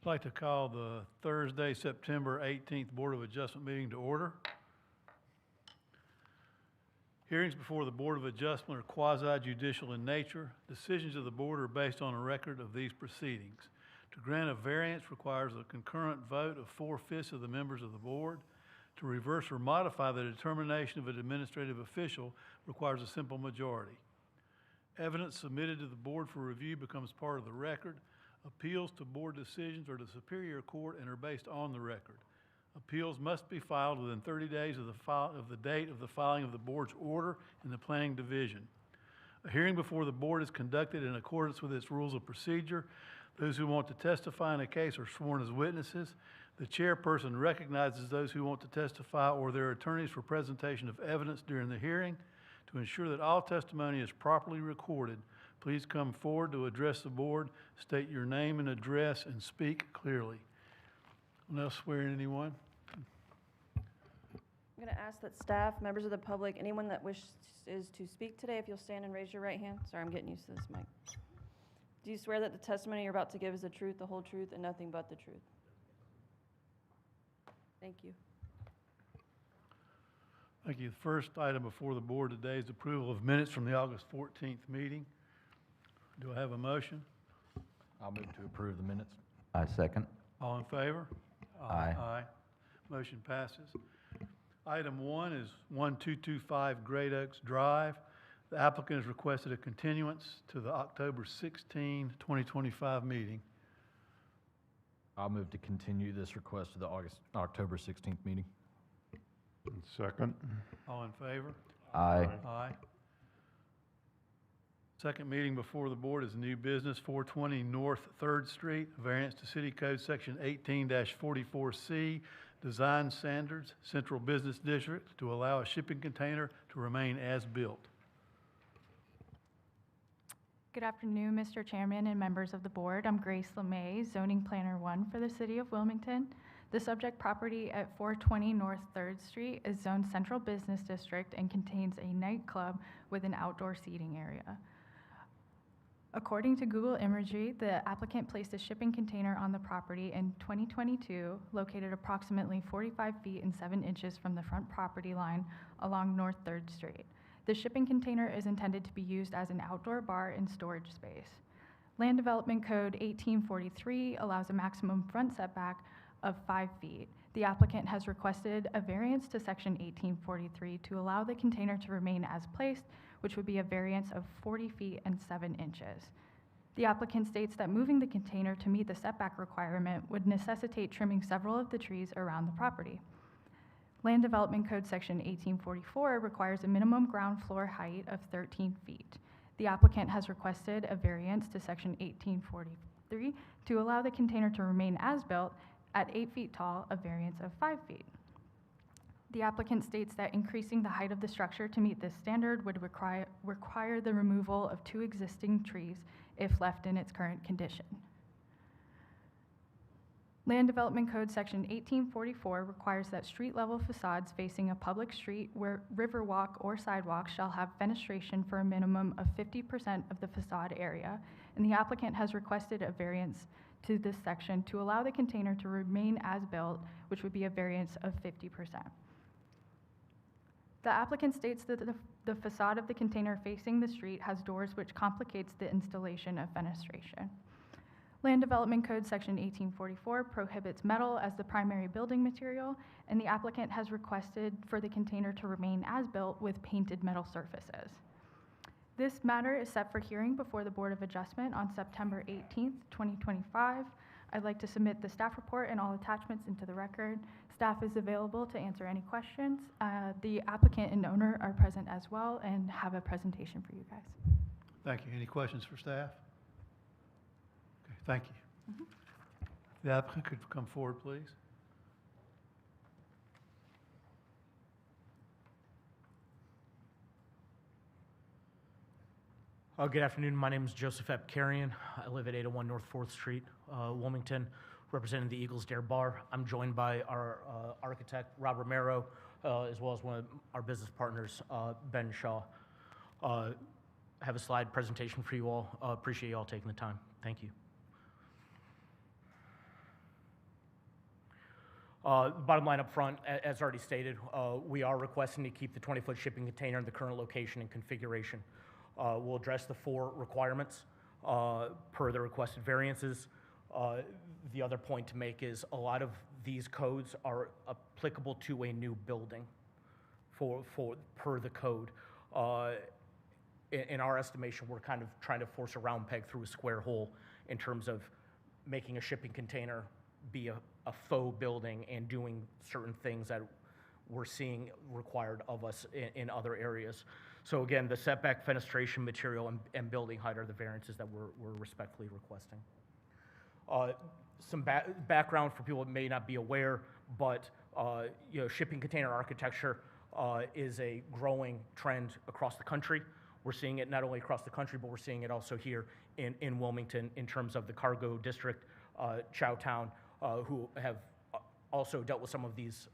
like to call the Thursday, September 18th Board of Adjustment meeting to order. Hearings before the Board of Adjustment are quasi-judicial in nature. Decisions of the board are based on a record of these proceedings. To grant a variance requires a concurrent vote of 4/5 of the members of the board. To reverse or modify the determination of an administrative official requires a simple majority. Evidence submitted to the board for review becomes part of the record. Appeals to board decisions are to Superior Court and are based on the record. Appeals must be filed within 30 days of the date of the filing of the board's order in the Planning Division. A hearing before the board is conducted in accordance with its rules of procedure. Those who want to testify in a case are sworn as witnesses. The chairperson recognizes those who want to testify or their attorneys for presentation of evidence during the hearing. To ensure that all testimony is properly recorded, please come forward to address the board, state your name and address, and speak clearly. Anyone else swear in anyone? I'm going to ask that staff, members of the public, anyone that wishes to speak today, if you'll stand and raise your right hand. Sorry, I'm getting used to this mic. Do you swear that the testimony you're about to give is the truth, the whole truth, and nothing but the truth? Thank you. Thank you. The first item before the board today is approval of minutes from the August 14th meeting. Do I have a motion? I'll move to approve the minutes. I second. All in favor? Aye. Aye. Motion passes. Item 1 is 1225 Great Oaks Drive. The applicant has requested a continuance to the October 16, 2025 meeting. I'll move to continue this request to the October 16th meeting. Second. All in favor? Aye. Aye. Second meeting before the board is new business, 420 North 3rd Street, variance to City Code Section 18-44C, Design Standards, Central Business District, to allow a shipping container to remain as built. Good afternoon, Mr. Chairman and members of the board. I'm Grace LeMay, Zoning Planner 1 for the City of Wilmington. The subject property at 420 North 3rd Street is zoned Central Business District and contains a nightclub with an outdoor seating area. According to Google imagery, the applicant placed a shipping container on the property in 2022, located approximately 45 feet and 7 inches from the front property line along North 3rd Street. The shipping container is intended to be used as an outdoor bar and storage space. Land Development Code 1843 allows a maximum front setback of 5 feet. The applicant has requested a variance to Section 1843 to allow the container to remain as placed, which would be a variance of 40 feet and 7 inches. The applicant states that moving the container to meet the setback requirement would necessitate trimming several of the trees around the property. Land Development Code Section 1844 requires a minimum ground floor height of 13 feet. The applicant has requested a variance to Section 1843 to allow the container to remain as built at 8 feet tall, a variance of 5 feet. The applicant states that increasing the height of the structure to meet this standard would require the removal of 2 existing trees if left in its current condition. Land Development Code Section 1844 requires that street-level facades facing a public street where riverwalk or sidewalk shall have fenestration for a minimum of 50% of the facade area, and the applicant has requested a variance to this section to allow the container to remain as built, which would be a variance of 50%. The applicant states that the facade of the container facing the street has doors, which complicates the installation of fenestration. Land Development Code Section 1844 prohibits metal as the primary building material, and the applicant has requested for the container to remain as built with painted metal surfaces. This matter is set for hearing before the Board of Adjustment on September 18th, 2025. I'd like to submit the staff report and all attachments into the record. Staff is available to answer any questions. The applicant and owner are present as well and have a presentation for you guys. Thank you. Any questions for staff? Okay, thank you. The applicant could come forward, please. Good afternoon. My name is Joseph Epkarian. I live at 801 North 4th Street, Wilmington, representing the Eagles Dare Bar. I'm joined by our architect, Rob Romero, as well as one of our business partners, Ben Shaw. I have a slide presentation for you all. Appreciate you all taking the time. Thank you. Bottom line up front, as already stated, we are requesting to keep the 20-foot shipping container in the current location and configuration. We'll address the 4 requirements per the requested variances. The other point to make is a lot of these codes are applicable to a new building per the code. In our estimation, we're kind of trying to force a round peg through a square hole in terms of making a shipping container be a faux building and doing certain things that we're seeing required of us in other areas. So again, the setback, fenestration material, and building height are the variances that we're respectfully requesting. Some background for people that may not be aware, but shipping container architecture is a growing trend across the country. We're seeing it not only across the country, but we're seeing it also here in Wilmington in terms of the cargo district, Chowtown, who have also dealt with some of these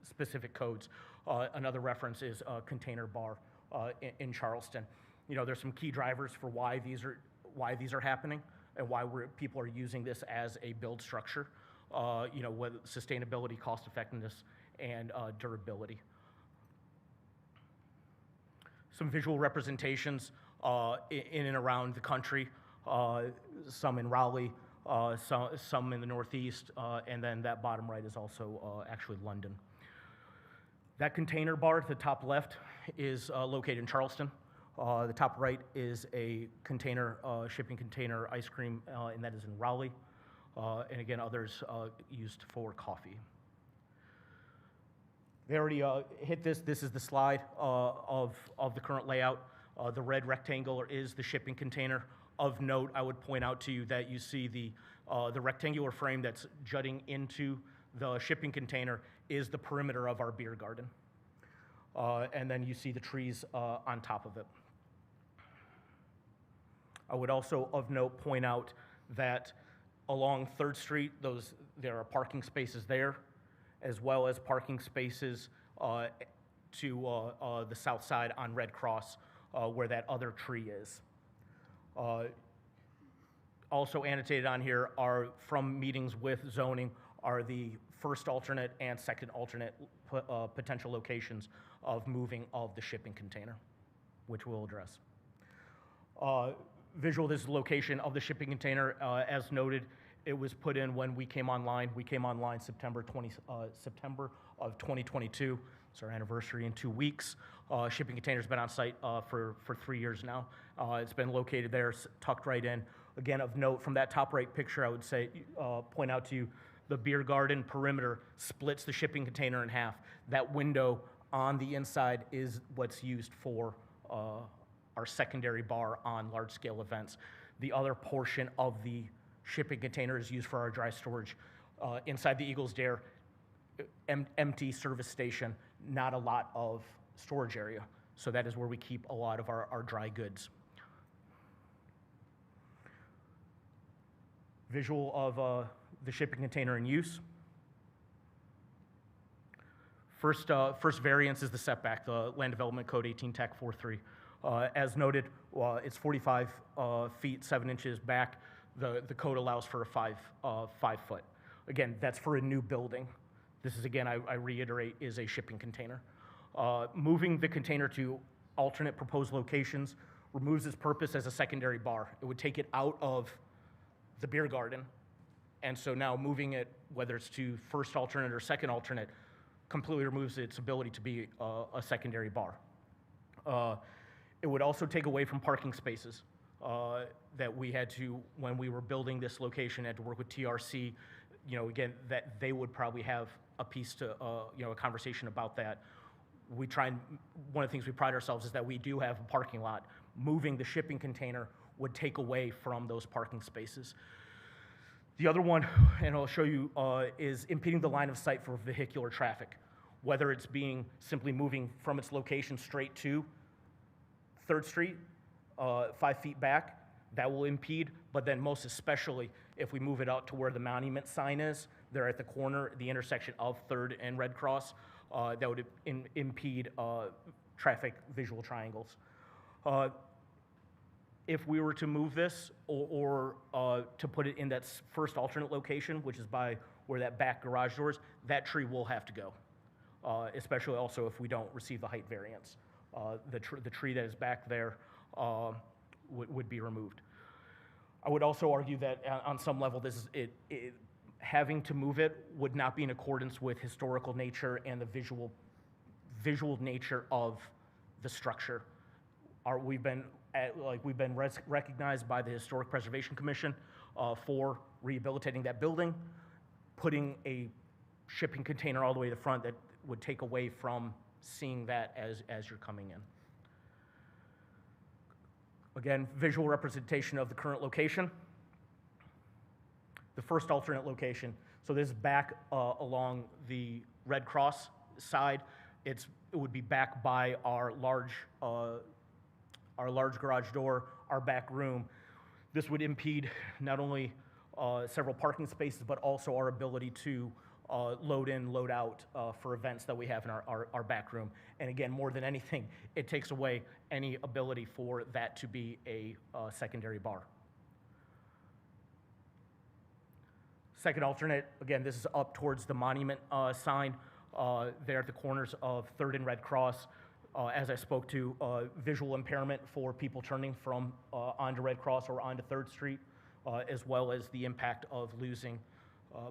specific codes. Another reference is Container Bar in Charleston. There's some key drivers for why these are happening and why people are using this as a build structure. Whether sustainability, cost effectiveness, and durability. Some visual representations in and around the country, some in Raleigh, some in the Northeast, and then that bottom right is also actually London. That container bar at the top left is located in Charleston. The top right is a shipping container ice cream, and that is in Raleigh. And again, others used for coffee. They already hit this. This is the slide of the current layout. The red rectangle is the shipping container. Of note, I would point out to you that you see the rectangular frame that's jutting into the shipping container is the perimeter of our beer garden. And then you see the trees on top of it. I would also, of note, point out that along 3rd Street, there are parking spaces there, as well as parking spaces to the south side on Red Cross, where that other tree is. Also annotated on here are, from meetings with zoning, are the first alternate and second alternate potential locations of moving of the shipping container, which we'll address. Visual, this is the location of the shipping container. As noted, it was put in when we came online. We came online September of 2022. It's our anniversary in 2 weeks. Shipping container's been on site for 3 years now. It's been located there, tucked right in. Again, of note, from that top right picture, I would say, point out to you, the beer garden perimeter splits the shipping container in half. That window on the inside is what's used for our secondary bar on large-scale events. The other portion of the shipping container is used for our dry storage. Inside the Eagles Dare, empty service station, not a lot of storage area. So that is where we keep a lot of our dry goods. Visual of the shipping container in use. First variance is the setback, the Land Development Code 18 TAC 43. As noted, it's 45 feet 7 inches back. The code allows for a 5 foot. Again, that's for a new building. This is, again, I reiterate, is a shipping container. Moving the container to alternate proposed locations removes its purpose as a secondary bar. It would take it out of the beer garden, and so now moving it, whether it's to first alternate or second alternate, completely removes its ability to be a secondary bar. It would also take away from parking spaces that we had to, when we were building this location, had to work with TRC, again, that they would probably have a piece to, a conversation about that. One of the things we pride ourselves is that we do have a parking lot. Moving the shipping container would take away from those parking spaces. The other one, and I'll show you, is impeding the line of sight for vehicular traffic, whether it's simply moving from its location straight to 3rd Street, 5 feet back, that will impede, but then most especially if we move it out to where the monument sign is, there at the corner, the intersection of 3rd and Red Cross, that would impede traffic visual triangles. if we were to move this or to put it in that first alternate location, which is by where that back garage door is, that tree will have to go, especially also if we don't receive the height variance. The tree that is back there would be removed. I would also argue that on some level, having to move it would not be in accordance with historical nature and the visual nature of the structure. We've been recognized by the Historic Preservation Commission for rehabilitating that building, putting a shipping container all the way to the front that would take away from seeing that as you're coming in. Again, visual representation of the current location. The first alternate location, so this is back along the Red Cross side. It would be back by our large garage door, our back room. This would impede not only several parking spaces, but also our ability to load in, load out for events that we have in our back room. And again, more than anything, it takes away any ability for that to be a secondary bar. Second alternate, again, this is up towards the monument sign there at the corners of 3rd and Red Cross. As I spoke to, visual impairment for people turning from onto Red Cross or onto 3rd Street, as well as the impact of losing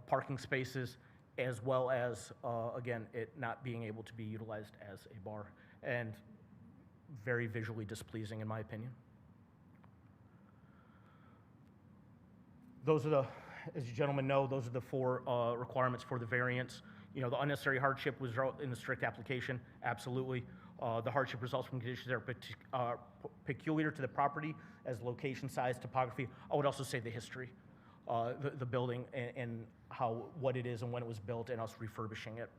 parking spaces, as well as, again, it not being able to be utilized as a bar, and very visually displeasing in my opinion. Those are the, as you gentlemen know, those are the 4 requirements for the variance. You know, the unnecessary hardship was in the strict application, absolutely. The hardship results from conditions that are peculiar to the property as location, size, topography. I would also say the history, the building and what it is and when it was built and us refurbishing it.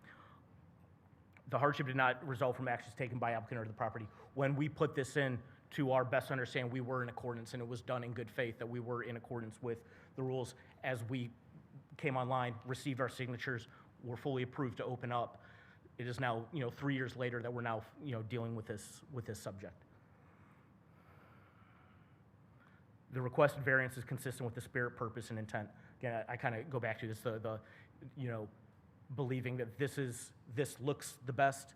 The hardship did not result from actions taken by applicant or the property. When we put this in, to our best understanding, we were in accordance, and it was done in good faith that we were in accordance with the rules. As we came online, received our signatures, were fully approved to open up. It is now, 3 years later that we're now, dealing with this subject. The requested variance is consistent with the spirit, purpose, and intent. Again, I kind of go back to this, believing that this looks the best.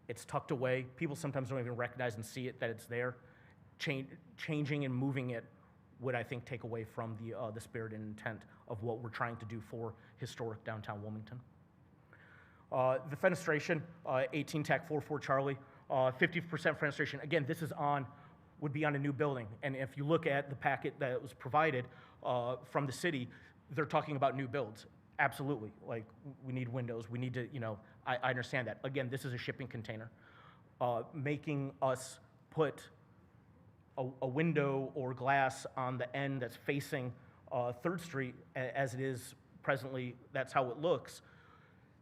It's tucked away. People sometimes don't even recognize and see it, that it's there. Changing and moving it would, I think, take away from the spirit and intent of what we're trying to do for historic downtown Wilmington. The fenestration, 18 TAC 44 Charlie, 50% fenestration. Again, this would be on a new building. And if you look at the packet that was provided from the city, they're talking about new builds. Absolutely. Like, we need windows. We need to, I understand that. Again, this is a shipping container. Making us put a window or glass on the end that's facing 3rd Street, as it is presently, that's how it looks.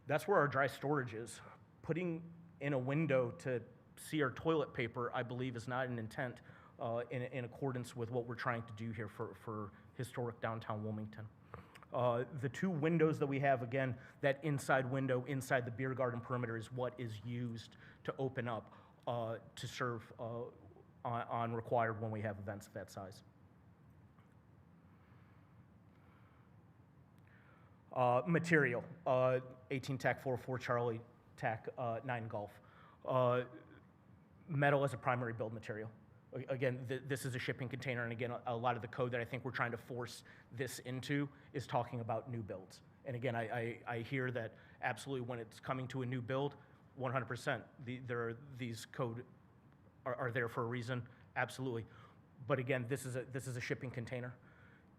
That's where our dry storage is. Putting in a window to see our toilet paper, I believe, is not an intent in accordance with what we're trying to do here for historic downtown Wilmington. The 2 windows that we have, again, that inside window inside the beer garden perimeter is what is used to open up to serve on required when we have events of that size. Material, 18 TAC 44 Charlie, TAC 9 Golf. Metal as a primary build material. Again, this is a shipping container, and again, a lot of the code that I think we're trying to force this into is talking about new builds. And again, I hear that absolutely when it's coming to a new build, 100%, these code are there for a reason, absolutely. But again, this is a shipping container.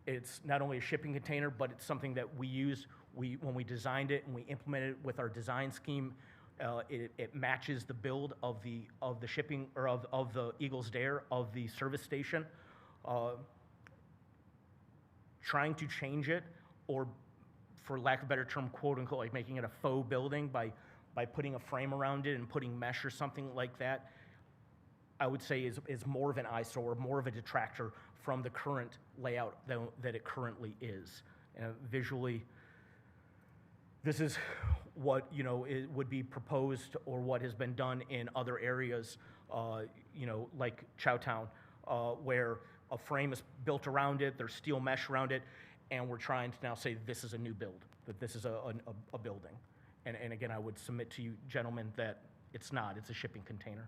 It's not only a shipping container, but it's something that we use. When we designed it and we implemented it with our design scheme, it matches the build of the shipping, or of the Eagles Dare, of the service station. Trying to change it, or for lack of a better term, quote unquote, like making it a faux building by putting a frame around it and putting mesh or something like that, I would say is more of an eyesore, more of a detractor from the current layout that it currently is. Visually, this is what it would be proposed, or what has been done in other areas, like Chowtown, where a frame is built around it, there's steel mesh around it, and we're trying to now say this is a new build, that this is a building. And again, I would submit to you, gentlemen, that it's not, it's a shipping container.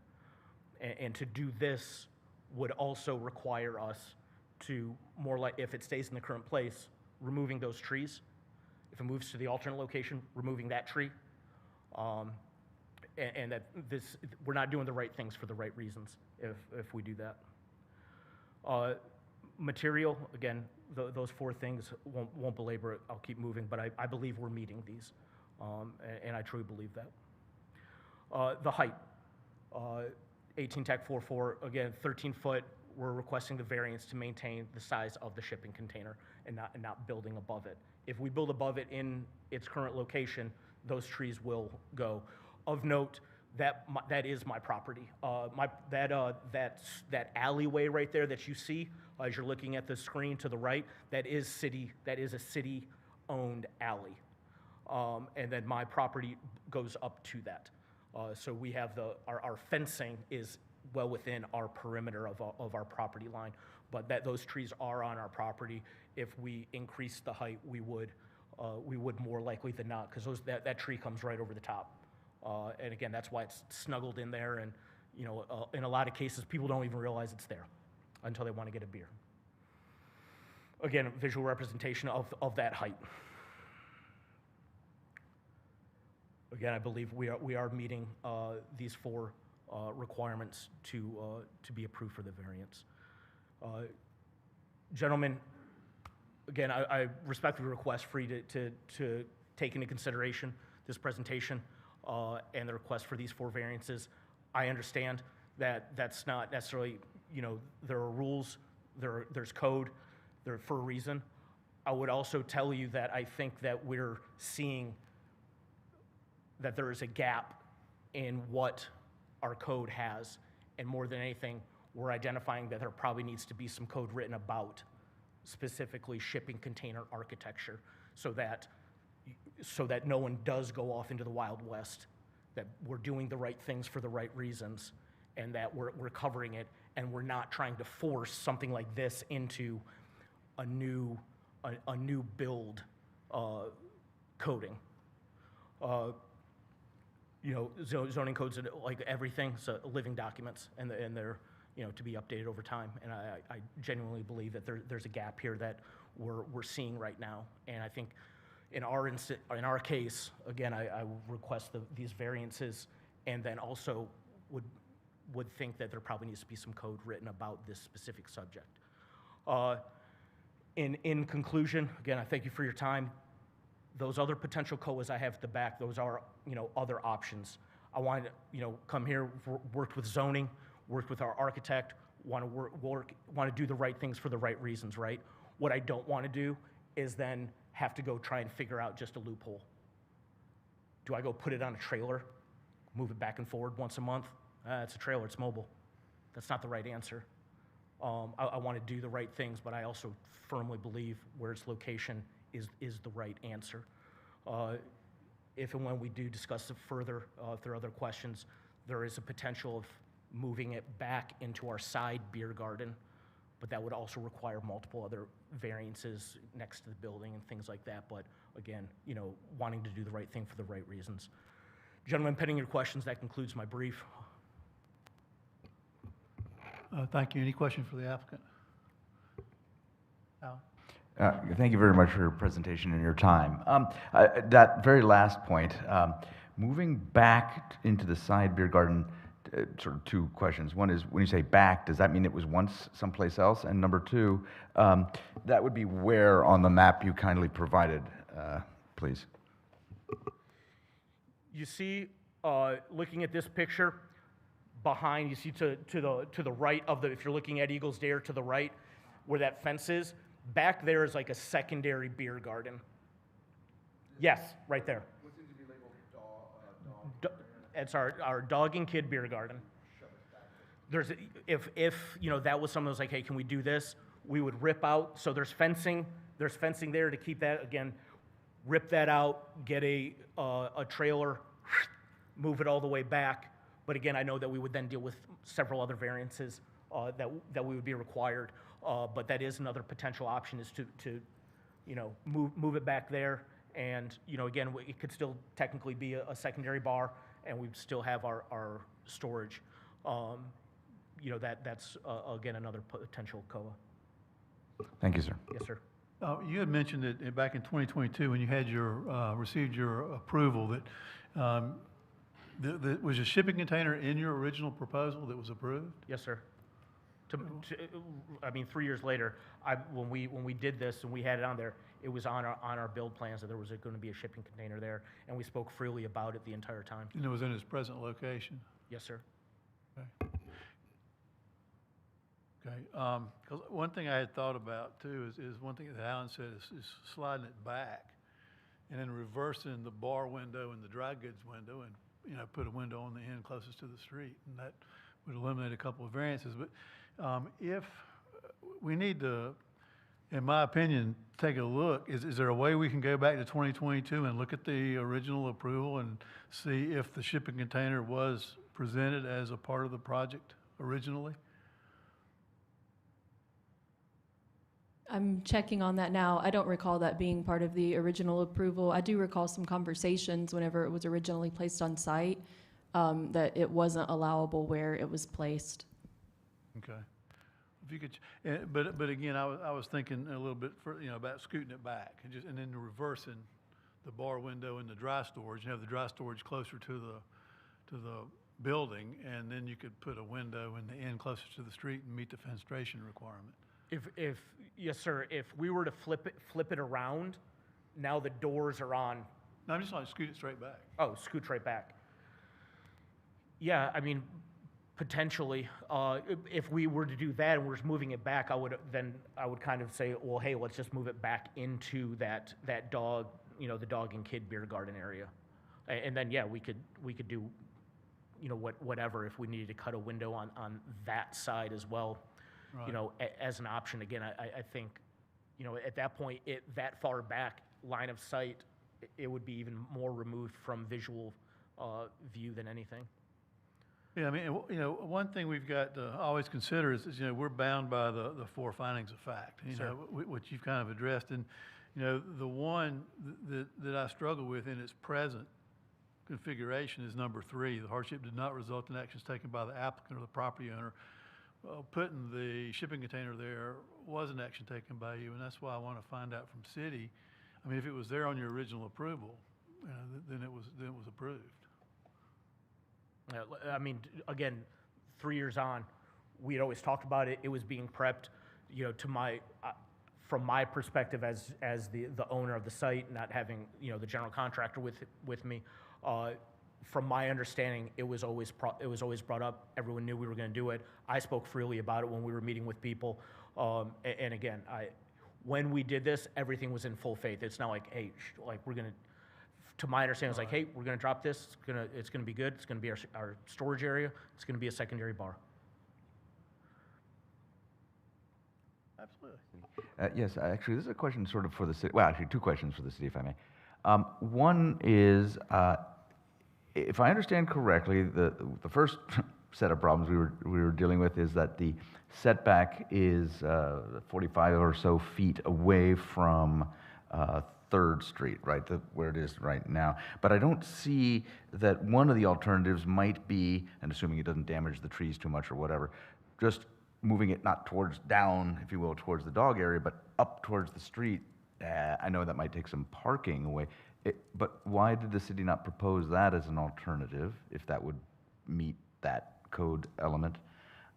And to do this would also require us to, more like, if it stays in the current place, removing those trees. If it moves to the alternate location, removing that tree. And that this, we're not doing the right things for the right reasons if we do that. Material, again, those four things won't belabor it. I'll keep moving, but I believe we're meeting these, and I truly believe that. The height, 18 Tech 44, again, 13 foot. We're requesting the variance to maintain the size of the shipping container and not building above it. If we build above it in its current location, those trees will go. Of note, that is my property. That alleyway right there that you see as you're looking at the screen to the right, that is a city-owned alley. And then my property goes up to that. So we have our fencing is well within our perimeter of our property line, but those trees are on our property. If we increase the height, we would more likely than not, because that tree comes right over the top. And again, that's why it's snuggled in there, and in a lot of cases, people don't even realize it's there until they want to get a beer. Again, visual representation of that height. Again, I believe we are meeting these four requirements to be approved for the variance. Gentlemen, again, I respectfully request for you to take into consideration this presentation and the request for these four variances. I understand that that's not necessarily, there are rules, there's code, they're for a reason. I would also tell you that I think that we're seeing that there is a gap in what our code has, and more than anything, we're identifying that there probably needs to be some code written about specifically shipping container architecture, so that no one does go off into the Wild West, that we're doing the right things for the right reasons, and that we're covering it, and we're not trying to force something like this into a new build coding. Zoning codes are like everything, so living documents, and they're to be updated over time. And I genuinely believe that there's a gap here that we're seeing right now. And I think in our case, again, I request these variances, and then also would think that there probably needs to be some code written about this specific subject. In conclusion, again, I thank you for your time. Those other potential COAs I have at the back, those are other options. I wanted to come here, worked with zoning, worked with our architect, want to do the right things for the right reasons, right? What I don't want to do is then have to go try and figure out just a loophole. Do I go put it on a trailer, move it back and forward once a month? It's a trailer, it's mobile. That's not the right answer. I want to do the right things, but I also firmly believe where its location is the right answer. If and when we do discuss it further, if there are other questions, there is a potential of moving it back into our side beer garden, but that would also require multiple other variances next to the building and things like that. But again, wanting to do the right thing for the right reasons. Gentlemen, pending your questions, that concludes my brief. Thank you. Any question for the applicant? Al? Thank you very much for your presentation and your time. That very last point, moving back into the side beer garden, sort of two questions. One is, when you say back, does that mean it was once someplace else? And number two, that would be where on the map you kindly provided, please? You see, looking at this picture, behind, you see to the right of if you're looking at Eagles Dare to the right, where that fence is, back there is like a secondary beer garden. Yes, right there. What seems to be labeled dog? It's our dog and kid beer garden. There's if that was someone who was like, hey, can we do this? We would rip out. So there's fencing there to keep that, again, rip that out, get a trailer, move it all the way back. But again, I know that we would then deal with several other variances that we would be required. But that is another potential option, is to you know, move it back there. And, you know, again, it could still technically be a secondary bar, and we'd still have our storage. You know, that's again, another potential COA. Thank you, sir. Yes, sir. You had mentioned that back in 2022, when you had received your approval, that was a shipping container in your original proposal that was approved? Yes, sir. I mean, 3 years later, when we did this and we had it on there, it was on our build plans that there was going to be a shipping container there, and we spoke freely about it the entire time. And it was in its present location? Yes, sir. Okay, because one thing I had thought about too is one thing that Alan said is sliding it back and then reversing the bar window and the dry goods window, and, you know, put a window on the end closest to the street, and that would eliminate a couple of variances. But if we need to, in my opinion, take a look, is there a way we can go back to 2022 and look at the original approval and see if the shipping container was presented as a part of the project originally? I'm checking on that now. I don't recall that being part of the original approval. I do recall some conversations whenever it was originally placed on site, that it wasn't allowable where it was placed. Okay. If you could, but again, I was thinking a little bit about scooting it back and then reversing the bar window and the dry storage, have the dry storage closer to the building, and then you could put a window in the end closer to the street and meet the fenestration requirement. If yes, sir. If we were to flip it around, now the doors are on. No, I'm just like scoot it straight back. Oh, scoot right back. Yeah, I mean, potentially, if we were to do that and we're just moving it back, I would kind of say, well, hey, let's just move it back into that dog, you know, the dog and kid beer garden area, and then yeah, we could do, you know, whatever if we needed to cut a window on that side as well. Right. You know, as an option. Again, I think, you know, at that point, that far back line of sight, it would be even more removed from visual view than anything. Yeah, I mean, you know, one thing we've got to always consider is you know, we're bound by the four findings of fact, you Sure. know, which you've kind of addressed. And, you know, the one that I struggle with in its present configuration is number 3. The hardship did not result in actions taken by the applicant or the property owner. Well, putting the shipping container there was an action taken by you, and that's why I want to find out from city. I mean, if it was there on your original approval, you know, then it was approved. I mean, again, 3 years on, we had always talked about it. It was being prepped, you know, from my perspective as the owner of the site, not having, you know, the general contractor with me. From my understanding, it was always brought up. Everyone knew we were going to do it. I spoke freely about it when we were meeting with people. And again, when we did this, everything was in full faith. It's not like, hey, we're going to. To my understanding, it's like, hey, we're going to drop this. It's going to be good. It's going to be our storage area. It's going to be a secondary bar. Absolutely. Yes, actually, this is a question sort of for the city. Well, actually, 2 questions for the city, if I may. One is, if I understand correctly, the first set of problems we were dealing with is that the setback is 45 or so feet away from 3rd Street, right, where it is right now. But I don't see that one of the alternatives might be, and assuming it doesn't damage the trees too much or whatever, just moving it not towards down, if you will, towards the dog area, but up towards the street. I know that might take some parking away. But why did the city not propose that as an alternative, if that would meet that code element?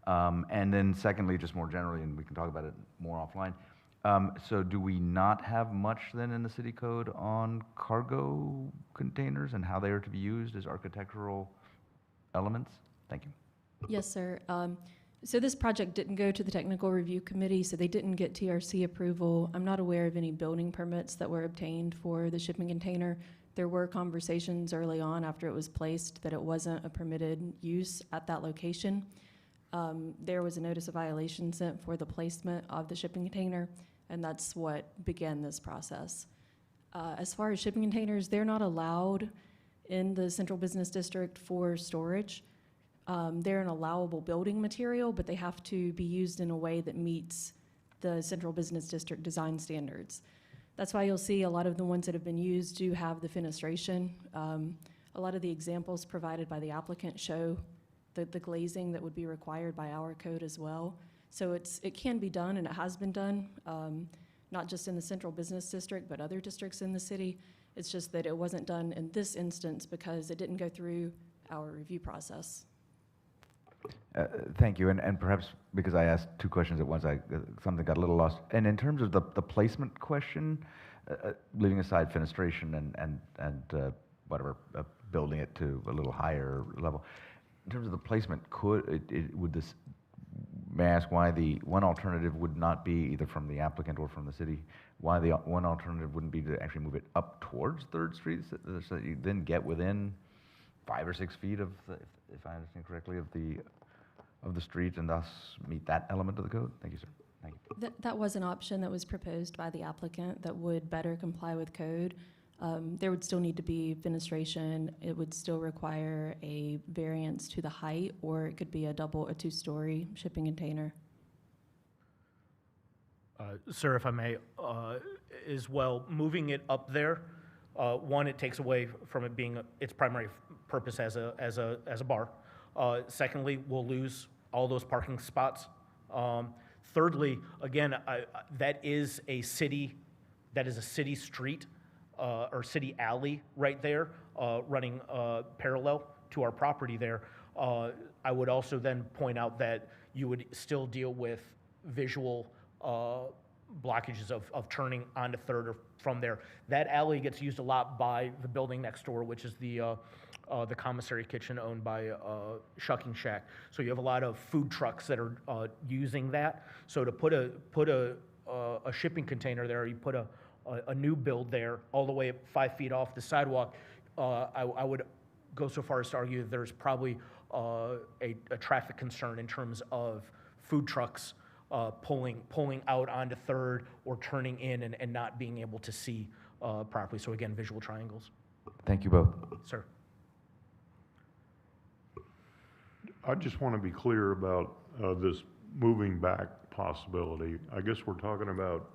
And then secondly, just more generally, and we can talk about it more offline, so do we not have much then in the city code on cargo containers and how they are to be used as architectural elements? Thank you. Yes, sir. So this project didn't go to the technical review committee, so they didn't get TRC approval. I'm not aware of any building permits that were obtained for the shipping container. There were conversations early on after it was placed that it wasn't a permitted use at that location. There was a notice of violation sent for the placement of the shipping container, and that's what began this process. As far as shipping containers, they're not allowed in the central business district for storage. They're an allowable building material, but they have to be used in a way that meets the Central Business District design standards. That's why you'll see a lot of the ones that have been used do have the fenestration. A lot of the examples provided by the applicant show the glazing that would be required by our code as well. So it can be done, and it has been done, not just in the Central Business District, but other districts in the city. It's just that it wasn't done in this instance because it didn't go through our review process. Thank you, and perhaps because I asked two questions at once, something got a little lost. And in terms of the placement question, leaving aside fenestration and whatever, building it to a little higher level, in terms of the placement, may I ask why the one alternative would not be either from the applicant or from the city? Why the one alternative wouldn't be to actually move it up towards 3rd Street, so that you then get within 5 or 6 feet of, if I understand correctly, of the street, and thus meet that element of the code? Thank you, sir. Thank you. That was an option that was proposed by the applicant that would better comply with code. There would still need to be fenestration. It would still require a variance to the height, or it could be a 2-story shipping container. Sir, if I may, as well, moving it up there, one, it takes away from it being its primary purpose as a bar. Secondly, we'll lose all those parking spots. Thirdly, again, that is a city street or city alley right there, running parallel to our property there. I would also then point out that you would still deal with visual blockages of turning onto 3rd or from there. That alley gets used a lot by the building next door, which is the commissary kitchen owned by Shucking Shack. So you have a lot of food trucks that are using that. So to put a shipping container there, you put a new build there all the way 5 feet off the sidewalk, I would go so far as to argue that there's probably a traffic concern in terms of food trucks pulling out onto 3rd or turning in and not being able to see properly. So again, visual triangles. Thank you both. Sir. I just want to be clear about this moving back possibility. I guess we're talking about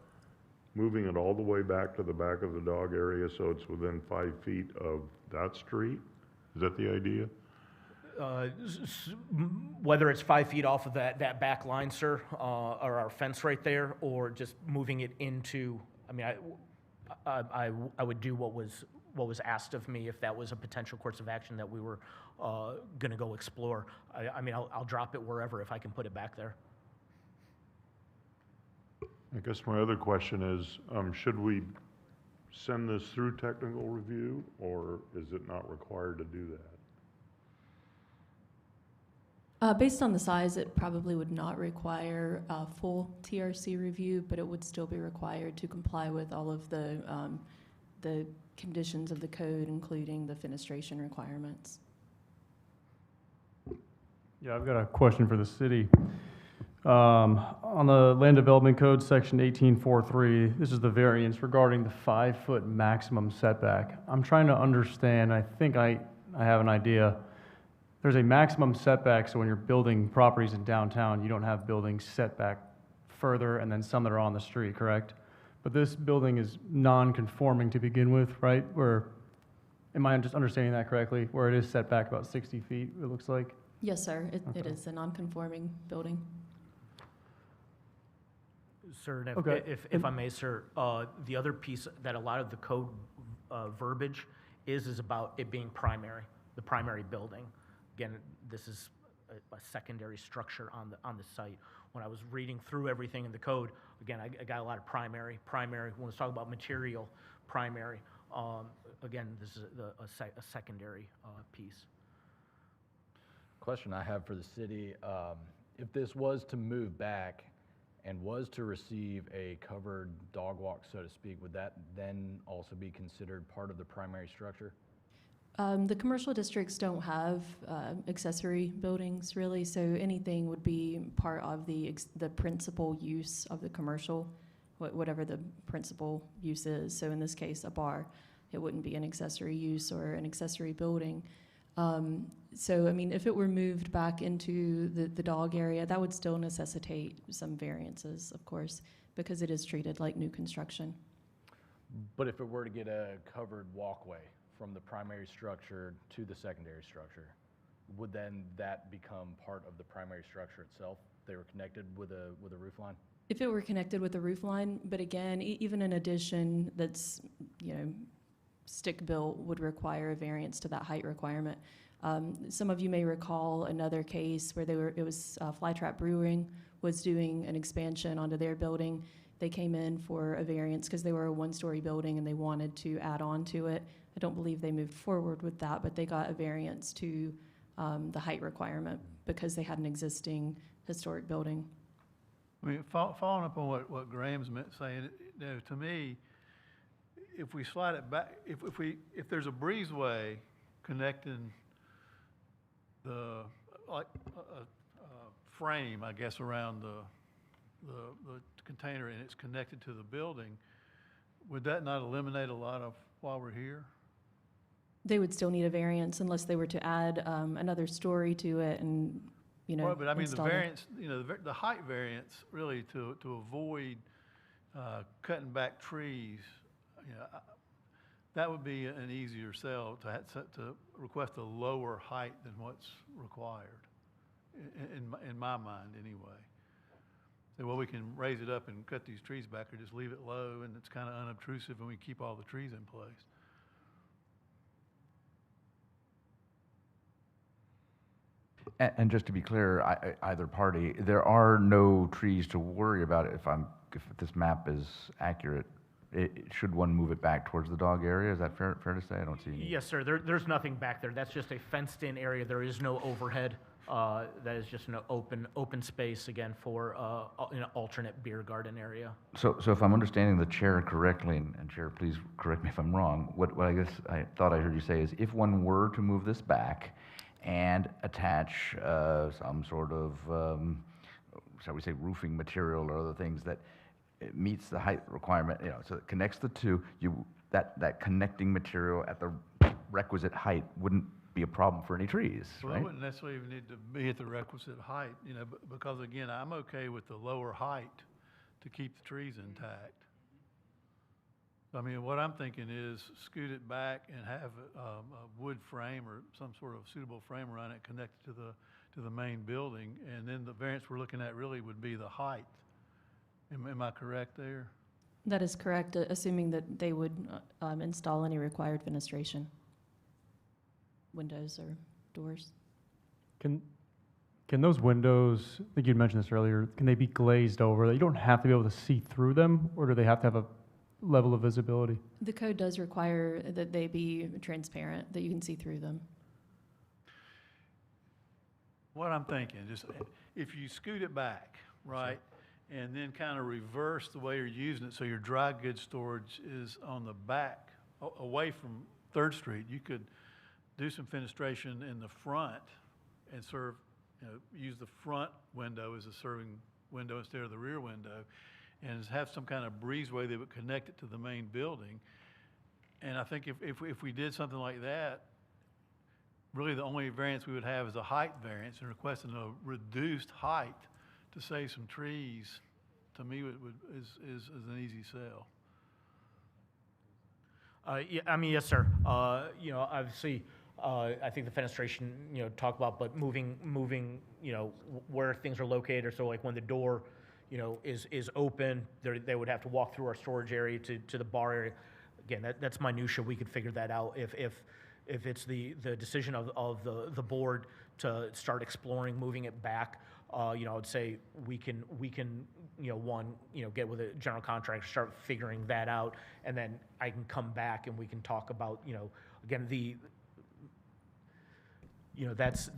moving it all the way back to the back of the dog area so it's within 5 feet of that street? Is that the idea? Whether it's 5 feet off of that back line, sir, or our fence right there, or just moving it into, I mean, I would do what was asked of me if that was a potential course of action that we were going to go explore. I mean, I'll drop it wherever if I can put it back there. I guess my other question is, should we send this through technical review, or is it not required to do that? Based on the size, it probably would not require a full TRC review, but it would still be required to comply with all of the conditions of the code, including the fenestration requirements. Yeah, I've got a question for the city. On the Land Development Code, Section 1843, this is the variance regarding the 5-foot maximum setback. I'm trying to understand, I think I have an idea. There's a maximum setback, so when you're building properties in downtown, you don't have buildings setback further and then some that are on the street, correct? But this building is non-conforming to begin with, right? Am I just understanding that correctly? Where it is set back about 60 feet, it looks like? Yes, sir. It Okay. is a non-conforming building. Sir, and Okay. if I may, sir, the other piece that a lot of the code verbiage is about it being primary, the primary building. Again, this is a secondary structure on the site. When I was reading through everything in the code, again, I got a lot of primary. When we talk about material, primary. Again, this is a secondary piece. Question I have for the city, if this was to move back and was to receive a covered dog walk, so to speak, would that then also be considered part of the primary structure? The commercial districts don't have accessory buildings, really, so anything would be part of the principal use of the commercial, whatever the principal use is. So in this case, a bar, it wouldn't be an accessory use or an accessory building. So, I mean, if it were moved back into the dog area, that would still necessitate some variances, of course, because it is treated like new construction. But if it were to get a covered walkway from the primary structure to the secondary structure, would then that become part of the primary structure itself? They were connected with a roof line? If it were connected with a roof line, but again, even an addition that's, stick-built would require a variance to that height requirement. Some of you may recall another case where it was Flytrap Brewing was doing an expansion onto their building. They came in for a variance because they were a one-story building and they wanted to add on to it. I don't believe they moved forward with that, but they got a variance to the height requirement because they had an existing historic building. I mean, following up on what Graham's saying, to me, if we slide it back, if there's a breezeway connecting the, like, a frame, I guess, around the container and it's connected to the building, would that not eliminate a lot of while we're here? They would still need a variance unless they were to add another story to it and, Well, but I mean, the install it. variance, the height variance, really to avoid cutting back trees, that would be an easier sell to request a lower height than what's required, in my mind, anyway. Say, well, we can raise it up and cut these trees back, or just leave it low, and it's kind of unobtrusive, and we keep all the trees in place. And just to be clear, either party, there are no trees to worry about if this map is accurate. Should one move it back towards the dog area? Is that fair to say? I don't see any. Yes, sir. There's nothing back there. That's just a fenced-in area. There is no overhead. That is just an open space, again, for an alternate beer garden area. So if I'm understanding the chair correctly, and Chair, please correct me if I'm wrong, what I guess I thought I heard you say is if one were to move this back and attach some sort of, shall we say, roofing material or other things that it meets the height requirement, so it connects the two, that connecting material at the requisite height wouldn't be a problem for any trees, Well, right? it wouldn't necessarily even need to be at the requisite height, because again, I'm okay with the lower height to keep the trees intact. I mean, what I'm thinking is scoot it back and have a wood frame or some sort of suitable frame around it connected to the main building, and then the variance we're looking at really would be the height. Am I correct there? That is correct, assuming that they would install any required fenestration, windows or doors. Can those windows, I think you'd mentioned this earlier, can they be glazed over? You don't have to be able to see through them, or do they have to have a level of visibility? The code does require that they be transparent, that you can see through them. What I'm thinking, just if you scoot it back, right, and then kind of reverse the way you're using it, so your dry goods storage is on the back, away from 3rd Street, you could do some fenestration in the front and serve, use the front window as a serving window instead of the rear window, and have some kind of breezeway that would connect it to the main building. And I think if we did something like that, really the only variance we would have is a height variance, and requesting a reduced height to save some trees, to me, is an easy sell. Yeah, I mean, yes, sir. Obviously, I think the fenestration, talk about, but moving, where things are located. So like when the door, is open, they would have to walk through our storage area to the bar area. Again, that's minutia. We could figure that out if it's the decision of the board to start exploring moving it back. I would say we can get with a general contractor, start figuring that out, and then I can come back and we can talk about, again, that's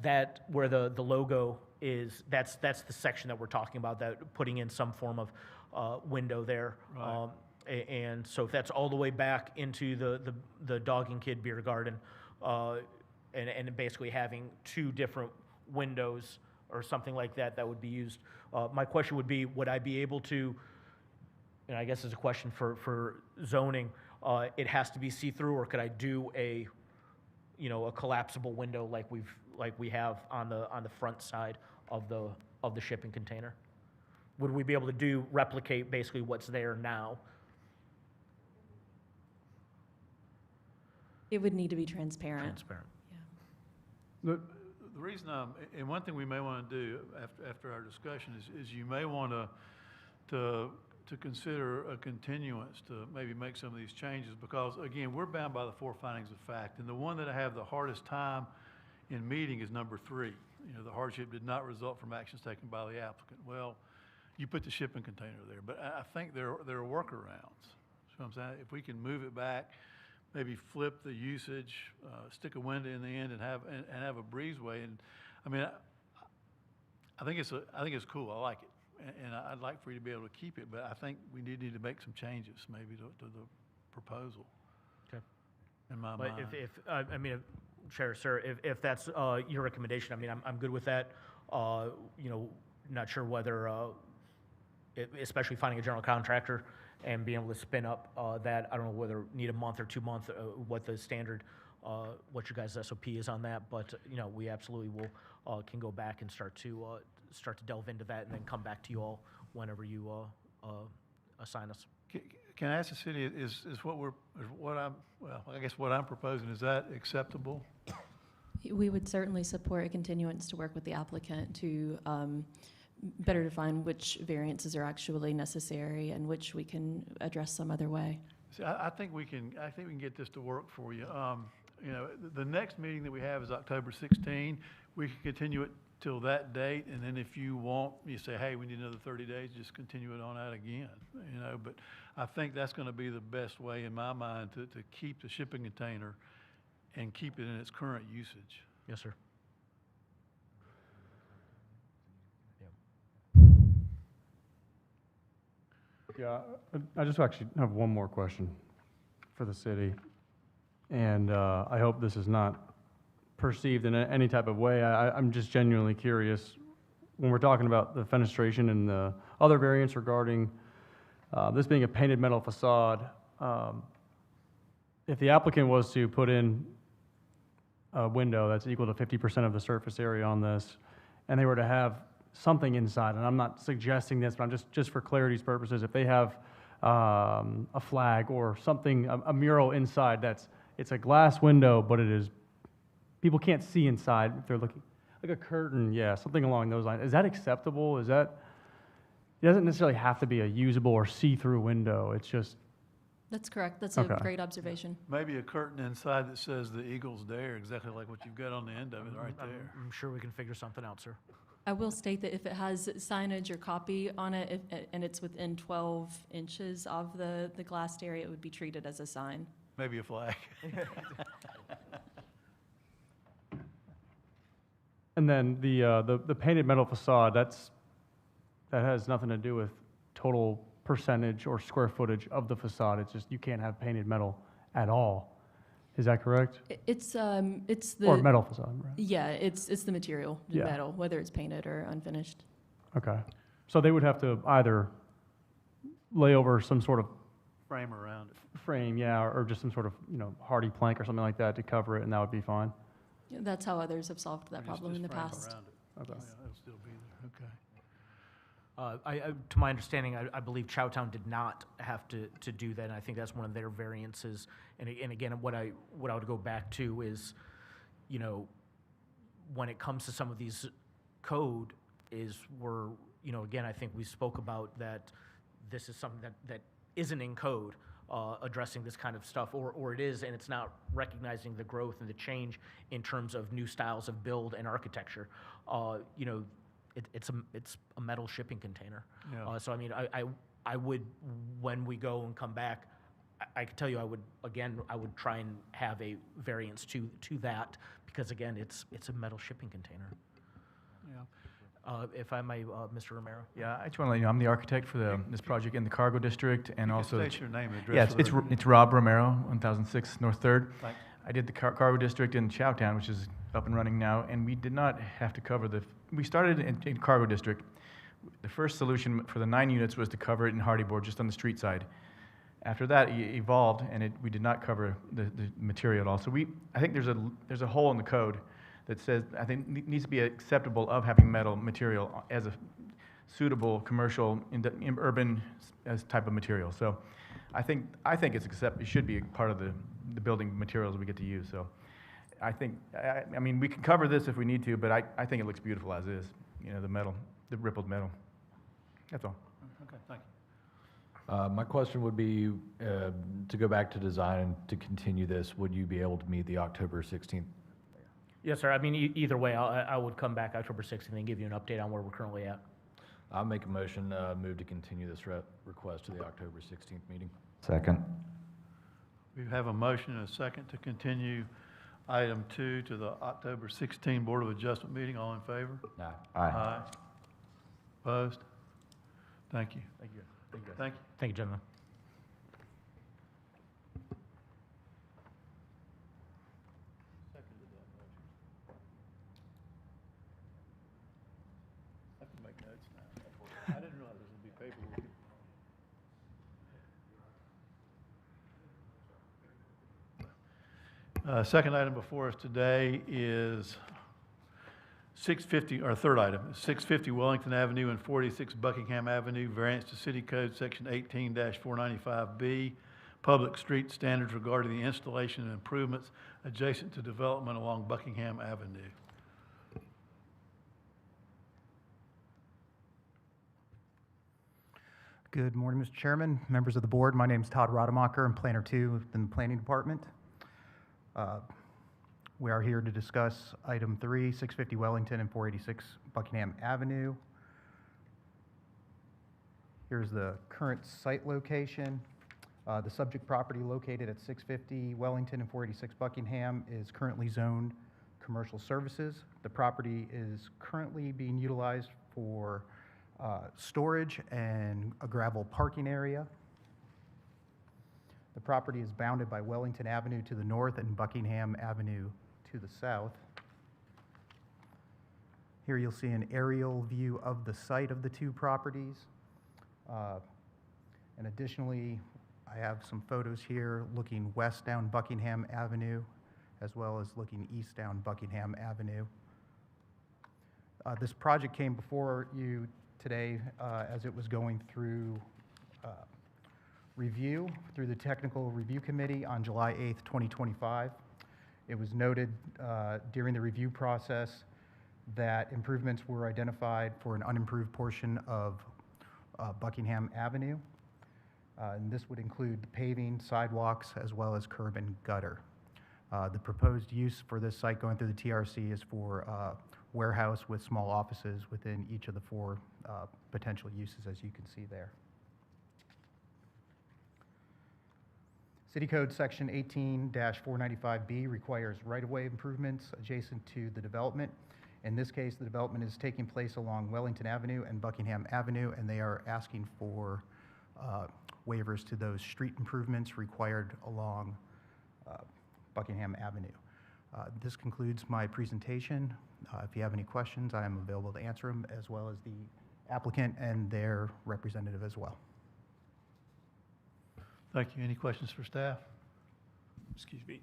where the logo is, that's the section that we're talking about, that putting in some form of window there. Right. And so if that's all the way back into the Dog and Kid Beer Garden, and basically having 2 different windows or something like that, that would be used. My question would be, would I be able to, and I guess it's a question for zoning, it has to be see-through, or could I do a you know, a collapsible window like we have on the front side of the shipping container? Would we be able to replicate basically what's there now? It would need to be transparent. Transparent. The reason and one thing we may want to do after our discussion is you may want to consider a continuance to maybe make some of these changes, because again, we're bound by the 4 findings of fact, and the one that I have the hardest time in meeting is number 3. You know, the hardship did not result from actions taken by the applicant. Well, you put the shipping container there, but I think there are workarounds. So I'm saying if we can move it back, maybe flip the usage, stick a window in the end, and have a breezeway. And I mean, I think it's cool. I like it, and I'd like for you to be able to keep it. But I think we need to make some changes, maybe to the proposal. Okay. In my But mind. I mean, Chair, sir, if that's your recommendation, I mean, I'm good with that. You know, not sure whether, especially finding a general contractor and being able to spin up that, I don't know whether need a month or 2 months, what the standard, what your guys' SOP is on that, but, you know, we absolutely will, can go back and start to delve into that and then come back to you all whenever you assign us. Can I ask the city, I guess what I'm proposing, is that acceptable? We would certainly support a continuance to work with the applicant to better define which variances are actually necessary and which we can address some other way. See, I think we can get this to work for you. You know, the next meeting that we have is October 16. We can continue it till that date, and then if you want, you say, hey, we need another 30 days, just continue it on out again, you know. But I think that's going to be the best way in my mind to keep the shipping container and keep it in its current usage. Yes, sir. Yeah, I just actually have one more question for the city. And I hope this is not perceived in any type of way. I'm just genuinely curious. When we're talking about the fenestration and the other variants regarding this being a painted metal facade, if the applicant was to put in a window that's equal to 50% of the surface area on this, and they were to have something inside, and I'm not suggesting this, but I'm just for clarity's purposes, if they have a flag or something, a mural inside it's a glass window, but it is, people can't see inside if they're looking, like a curtain, yeah, something along those lines. Is that acceptable? It doesn't necessarily have to be a usable or see-through window, it's just. That's correct. That's Okay. a great observation. Maybe a curtain inside that says the Eagles Dare, exactly like what you've got on the end of it right there. I'm sure we can figure something out, sir. I will state that if it has signage or copy on it, and it's within 12 inches of the glassed area, it would be treated as a sign. Maybe a flag. And then the painted metal facade, that has nothing to do with total percentage or square footage of the facade. It's just you can't have painted metal at all. Is that correct? It's the. Or metal facade, right? Yeah, it's the material, the Yeah. metal, whether it's painted or unfinished. Okay. So they would have to either lay over some sort of Frame around it. frame, yeah, or just some sort of, hardy plank or something like that to cover it, and that would be fine. That's how others have solved that Or problem in the frame past. around it. Okay. Yeah, it'll still be there, okay. To my understanding, I believe Chowtown did not have to do that, and I think that's one of their variances. And again, what I would go back to is, when it comes to some of these code again, I think we spoke about that this is something that isn't in code, addressing this kind of stuff, or it is, and it's not recognizing the growth and the change in terms of new styles of build and architecture. It's a metal shipping container. Yeah. So I mean, I would, when we go and come back, I could tell you I would try and have a variance to that, because again, it's a metal shipping container. Yeah. If I may, Mr. Romero. Yeah, I just want to let you know, I'm the architect for this project in the cargo district, and You also. can state your name and address. Yeah, for the- it's Rob Romero, 1006 North 3rd. Thanks. I did the cargo district in Chowtown, which is up and running now, and we did not have to cover we started in cargo district. The first solution for the 9 units was to cover it in hardy board just on the street side. After that, evolved, and we did not cover the material at all. So I think there's a hole in the code that says, I think needs to be acceptable of having metal material as a suitable commercial, urban as type of material. So I think it should be a part of the building materials we get to use. So I think, I mean, we can cover this if we need to, but I think it looks beautiful as is, the metal, the rippled metal. That's all. Okay, thank you. My question would be, to go back to design and to continue this, would you be able to meet the October 16th? Yes, sir. I mean, either way, I would come back October 6th and then give you an update on where we're currently at. I'll make a motion, move to continue this request to the October 16th meeting. Second. We have a motion and a second to continue item 2 to the October 16 Board of Adjustment meeting. All in favor? Aye. Opposed? Thank you. Thank you. Thank you, guys. Thank you. Thank you, gentlemen. I can make notes now. I didn't realize this would be paperwork. Second item before us today is 650, or third item, 650 Wellington Avenue and 46 Buckingham Avenue, variance to City Code Section 18-495B, public street standards regarding the installation and improvements adjacent to development along Buckingham Avenue. Good morning, Mr. Chairman, members of the board. My name is Todd Rademacher. I'm Planner 2 in the Planning Department. We are here to discuss item 3, 650 Wellington and 486 Buckingham Avenue. Here's the current site location. The subject property located at 650 Wellington and 486 Buckingham is currently zoned commercial services. The property is currently being utilized for storage and a gravel parking area. The property is bounded by Wellington Avenue to the north and Buckingham Avenue to the south. Here you'll see an aerial view of the site of the two properties. And additionally, I have some photos here looking west down Buckingham Avenue, as well as looking east down Buckingham Avenue. This project came before you today as it was going through review through the Technical Review Committee on July 8th, 2025. It was noted during the review process that improvements were identified for an unimproved portion of Buckingham Avenue. And this would include the paving, sidewalks, as well as curb and gutter. The proposed use for this site going through the TRC is for warehouse with small offices within each of the 4 potential uses, as you can see there. City Code Section 18-495B requires right-of-way improvements adjacent to the development. In this case, the development is taking place along Wellington Avenue and Buckingham Avenue, and they are asking for waivers to those street improvements required along Buckingham Avenue. This concludes my presentation. If you have any questions, I am available to answer them, as well as the applicant and their representative as well. Thank you. Any questions for staff? Excuse me.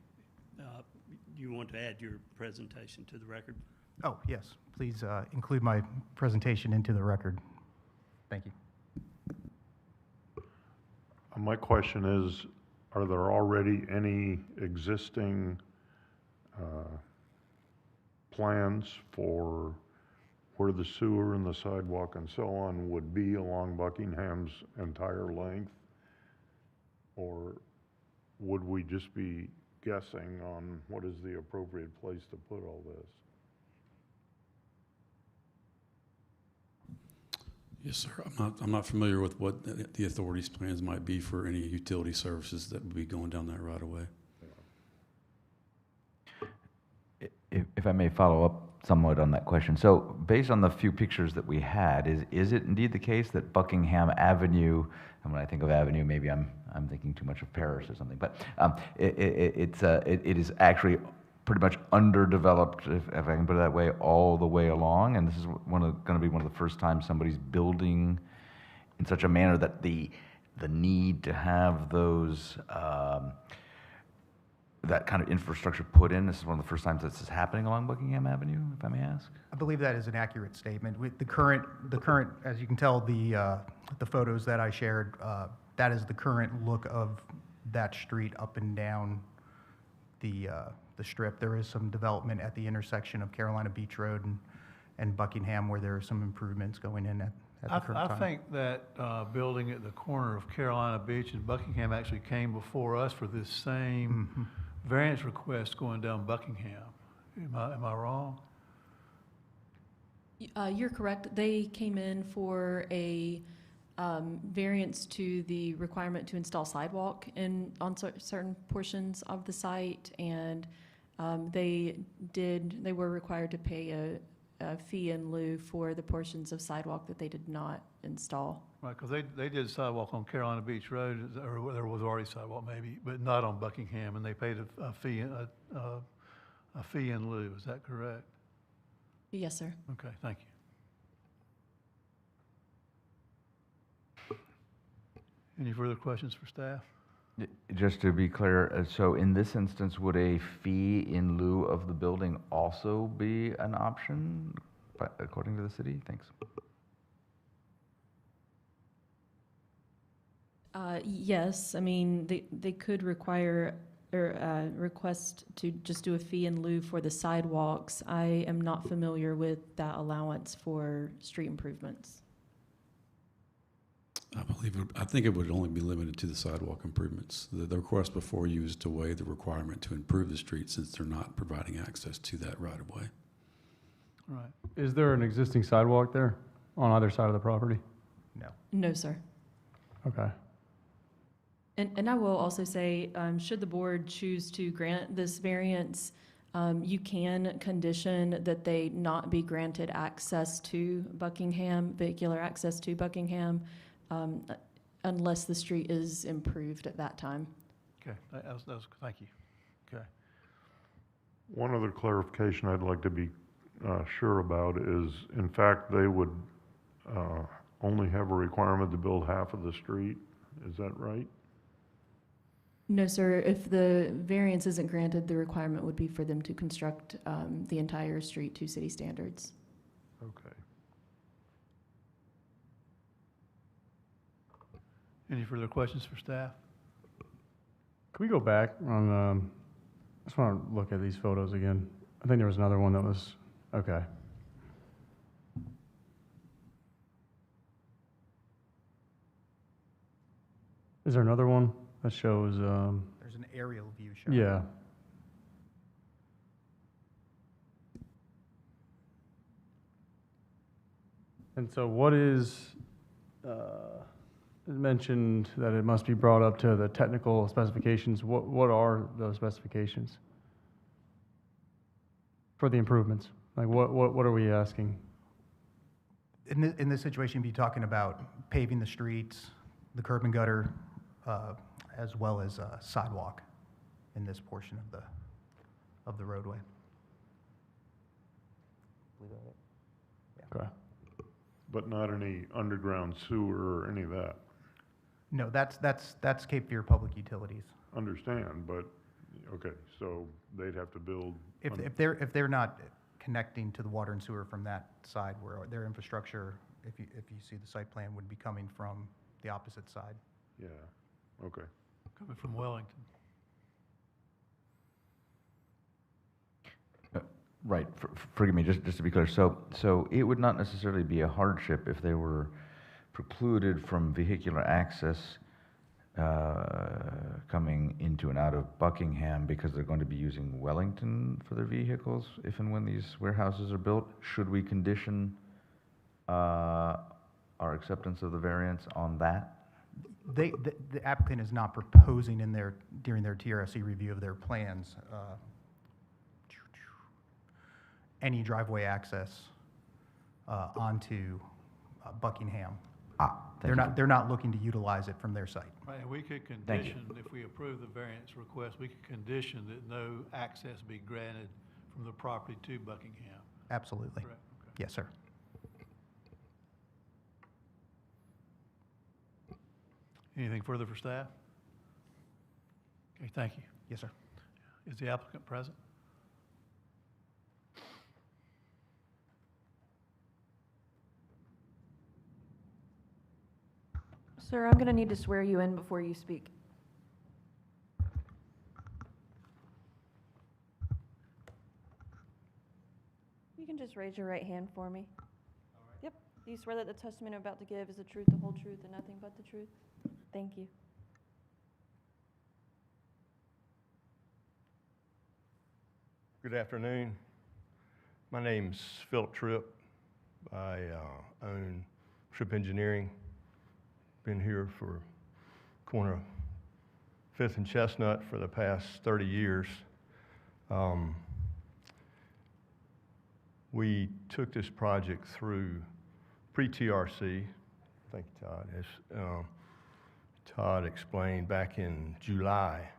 You want to add your presentation to the record? Oh, yes. Please include my presentation into the record. Thank you. My question is, are there already any existing plans for where the sewer and the sidewalk and so on would be along Buckingham's entire length? Or would we just be guessing on what is the appropriate place to put all this? Yes, sir. I'm not familiar with what the authority's plans might be for any utility services that would be going down that right away. If I may follow up somewhat on that question. So based on the few pictures that we had, is it indeed the case that Buckingham Avenue, and when I think of avenue, maybe I'm thinking too much of Paris or something, but it is actually pretty much underdeveloped, if I can put it that way, all the way along, and this is going to be one of the first times somebody's building in such a manner that the the need to have those, that kind of infrastructure put in? This is one of the first times this is happening along Buckingham Avenue, if I may ask? I believe that is an accurate statement. With the current, as you can tell, the photos that I shared, that is the current look of that street up and down the strip. There is some development at the intersection of Carolina Beach Road and Buckingham where there are some improvements going in at the current time. I think that building at the corner of Carolina Beach and Buckingham actually came before us for this same variance request going down Buckingham. Am I wrong? You're correct. They came in for a variance to the requirement to install sidewalk on certain portions of the site, and they were required to pay a fee in lieu for the portions of sidewalk that they did not install. Right, because they did sidewalk on Carolina Beach Road, or there was already sidewalk maybe, but not on Buckingham, and they paid a fee in lieu. Is that correct? Yes, sir. Okay, thank you. Any further questions for staff? Just to be clear, so in this instance, would a fee in lieu of the building also be an option, according to the city? Thanks. Yes, I mean, they could require or request to just do a fee in lieu for the sidewalks. I am not familiar with that allowance for street improvements. I think it would only be limited to the sidewalk improvements. The request before you is to waive the requirement to improve the street since they're not providing access to that right of way. Right. Is there an existing sidewalk there on either side of the property? No. No, sir. Okay. And I will also say, should the board choose to grant this variance, you can condition that they not be granted access to Buckingham, vehicular access to Buckingham, unless the street is improved at that time. Okay, that was, thank you. Okay. One other clarification I'd like to be sure about is, in fact, they would only have a requirement to build half of the street. Is that right? No, sir. If the variance isn't granted, the requirement would be for them to construct the entire street to city standards. Okay. Any further questions for staff? Can we go back on, I just want to look at these photos again. I think there was another one that was, okay. Is there another one that shows, There's an aerial view showing. yeah. And so what is, it mentioned that it must be brought up to the technical specifications. What are those specifications for the improvements? Like what are we asking? In this situation, you'd be talking about paving the streets, the curb and gutter, as well as sidewalk in this portion of the roadway. Okay. But not any underground sewer or any of that? No, that's Cape Fear Public Utilities. Understand, but, okay, so they'd have to build. If they're not connecting to the water and sewer from that side, where their infrastructure, if you see the site plan, would be coming from the opposite side. Yeah, okay. Coming from Wellington. Right, forgive me, just to be clear, so it would not necessarily be a hardship if they were precluded from vehicular access coming into and out of Buckingham because they're going to be using Wellington for their vehicles if and when these warehouses are built. Should we condition our acceptance of the variance on that? The applicant is not proposing during their TRSC review of their plans, any driveway access onto Buckingham. They're not looking to utilize it from their site. Right, and we could Thank you. condition, if we approve the variance request, we could condition that no access be granted from the property to Buckingham. Absolutely. Correct, okay. Yes, sir. Anything further for staff? Okay, thank you. Yes, sir. Is the applicant present? Sir, I'm going to need to swear you in before you speak. You can just raise your right hand for me. Yep. Do you swear that the testimony I'm about to give is the truth, the whole truth, and nothing but the truth? Thank you. Good afternoon. My name's Philip Tripp. I own Tripp Engineering. Been here for corner of 5th and Chestnut for the past 30 years. We took this project through pre-TRC. Thank you, Todd. As Todd explained back in July.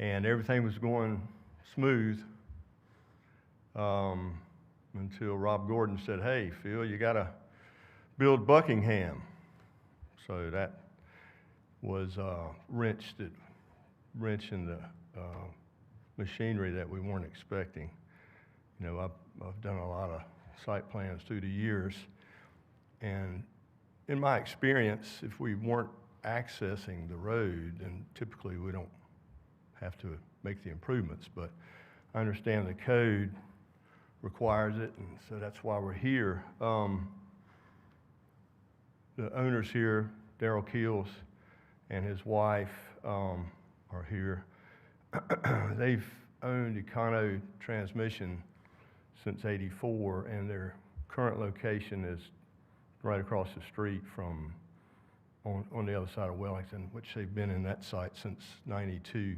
And everything was going smooth until Rob Gordon said, "Hey, Phil, you gotta build Buckingham." So that was a wrench in the machinery that we weren't expecting. You know, I've done a lot of site plans through the years, and in my experience, if we weren't accessing the road, then typically we don't have to make the improvements, but I understand the code requires it, and so that's why we're here. The owners here, Darrell Keels and his wife, are here. They've owned Econo Transmission since '84, and their current location is right across the street from, on the other side of Wellington, which they've been in that site since '92.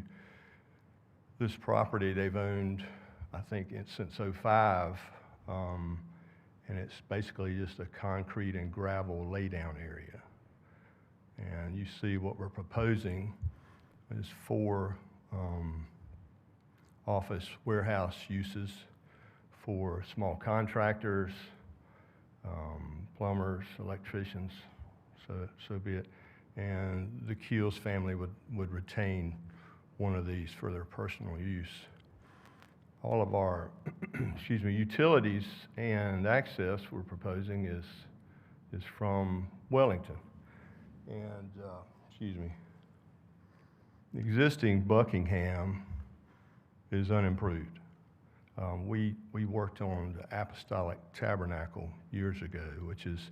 This property they've owned, I think, since '05, and it's basically just a concrete and gravel laydown area. And you see what we're proposing is 4 office warehouse uses for small contractors, plumbers, electricians, so be it. And the Keels family would retain one of these for their personal use. All of our utilities and access we're proposing is from Wellington. And, the existing Buckingham is unimproved. We worked on the Apostolic Tabernacle years ago, which is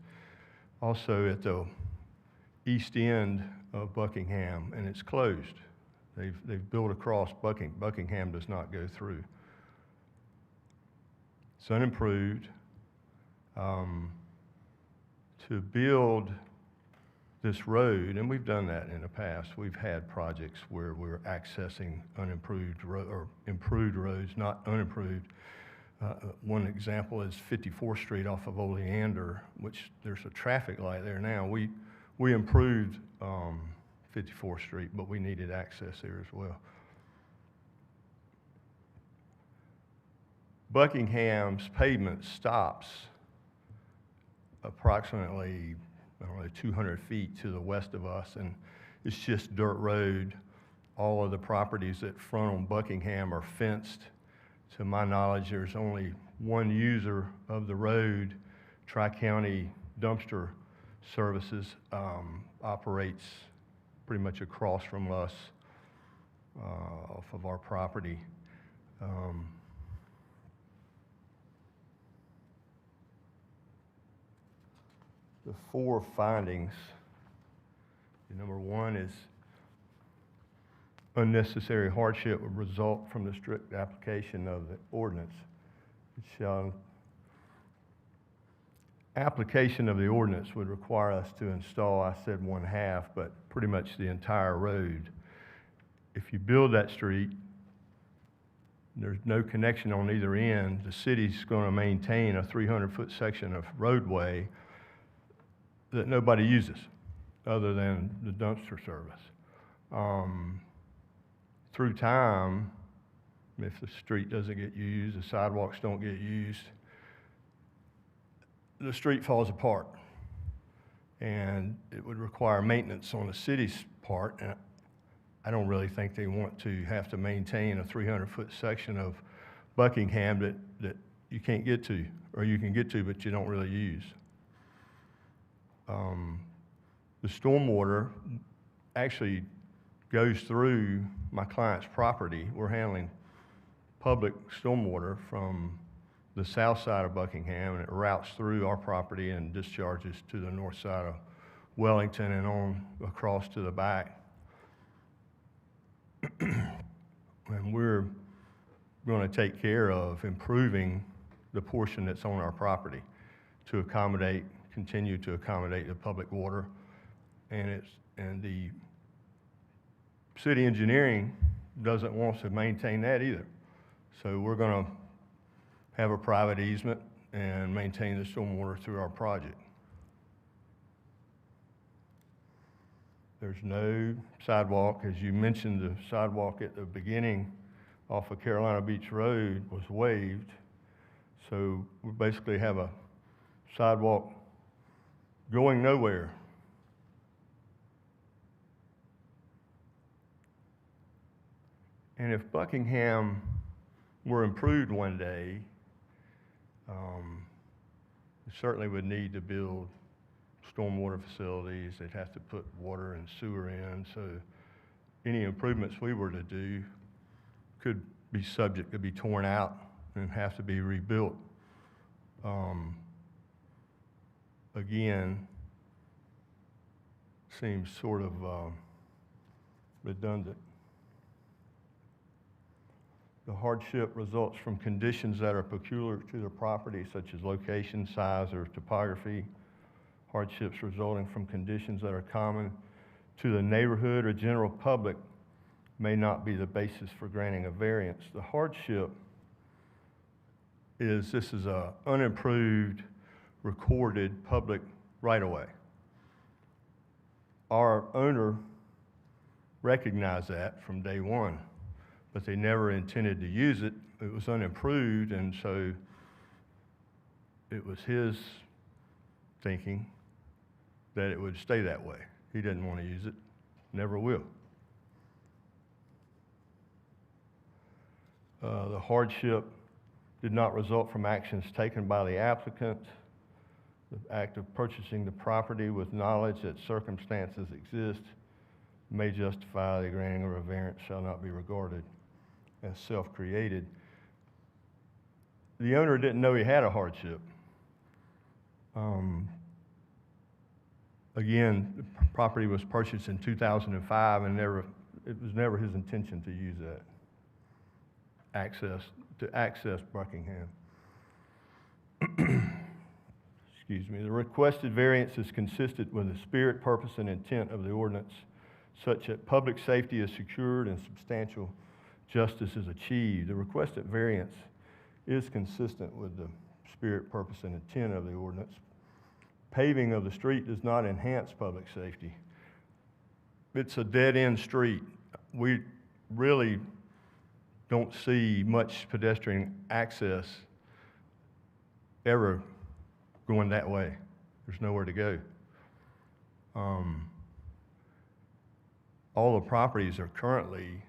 also at the east end of Buckingham, and it's closed. They've built across Buckingham does not go through. It's unimproved. To build this road, and we've done that in the past, we've had projects where we're accessing unimproved or improved roads, not unimproved. One example is 54th Street off of Oleander, which there's a traffic light there now. We improved 54th Street, but we needed access there as well. Buckingham's pavement stops approximately, I don't know, 200 feet to the west of us, and it's just dirt road. All of the properties that front on Buckingham are fenced. To my knowledge, there's only one user of the road. Tri-County Dumpster Services operates pretty much across from us off of our property. The 4 findings, number 1 is unnecessary hardship would result from the strict application of the ordinance. Application of the ordinance would require us to install, I said 1/2, but pretty much the entire road. If you build that street, there's no connection on either end. The city's going to maintain a 300-foot section of roadway that nobody uses other than the dumpster service. Through time, if the street doesn't get used, the sidewalks don't get used, the street falls apart. and it would require maintenance on the city's part, and I don't really think they want to have to maintain a 300-foot section of Buckingham that you can't get to, or you can get to, but you don't really use. The stormwater actually goes through my client's property. We're handling public stormwater from the south side of Buckingham, and it routes through our property and discharges to the north side of Wellington and on across to the back. And we're going to take care of improving the portion that's on our property to accommodate, continue to accommodate the public water. And the city engineering doesn't want to maintain that either. So we're going to have a private easement and maintain the stormwater through our project. There's no sidewalk. As you mentioned, the sidewalk at the beginning off of Carolina Beach Road was waived. So we basically have a sidewalk going nowhere. And if Buckingham were improved one day, we certainly would need to build stormwater facilities. They'd have to put water and sewer in. So any improvements we were to do could be subject to be torn out and have to be rebuilt. Again, seems sort of redundant. The hardship results from conditions that are peculiar to the property, such as location, size, or topography. Hardships resulting from conditions that are common to the neighborhood or general public may not be the basis for granting a variance. The hardship is this is an unimproved, recorded public right-of-way. Our owner recognized that from day one, but they never intended to use it. It was unimproved, and so it was his thinking that it would stay that way. He didn't want to use it, never will. The hardship did not result from actions taken by the applicant. The act of purchasing the property with knowledge that circumstances exist may justify the granting of a variance shall not be regarded as self-created. The owner didn't know he had a hardship. Again, the property was purchased in 2005 and it was never his intention to use that to access Buckingham. Excuse me. The requested variance is consistent with the spirit, purpose, and intent of the ordinance, such that public safety is secured and substantial justice is achieved. The requested variance is consistent with the spirit, purpose, and intent of the ordinance. Paving of the street does not enhance public safety. It's a dead-end street. We really don't see much pedestrian access ever going that way. There's nowhere to go. All the properties are currently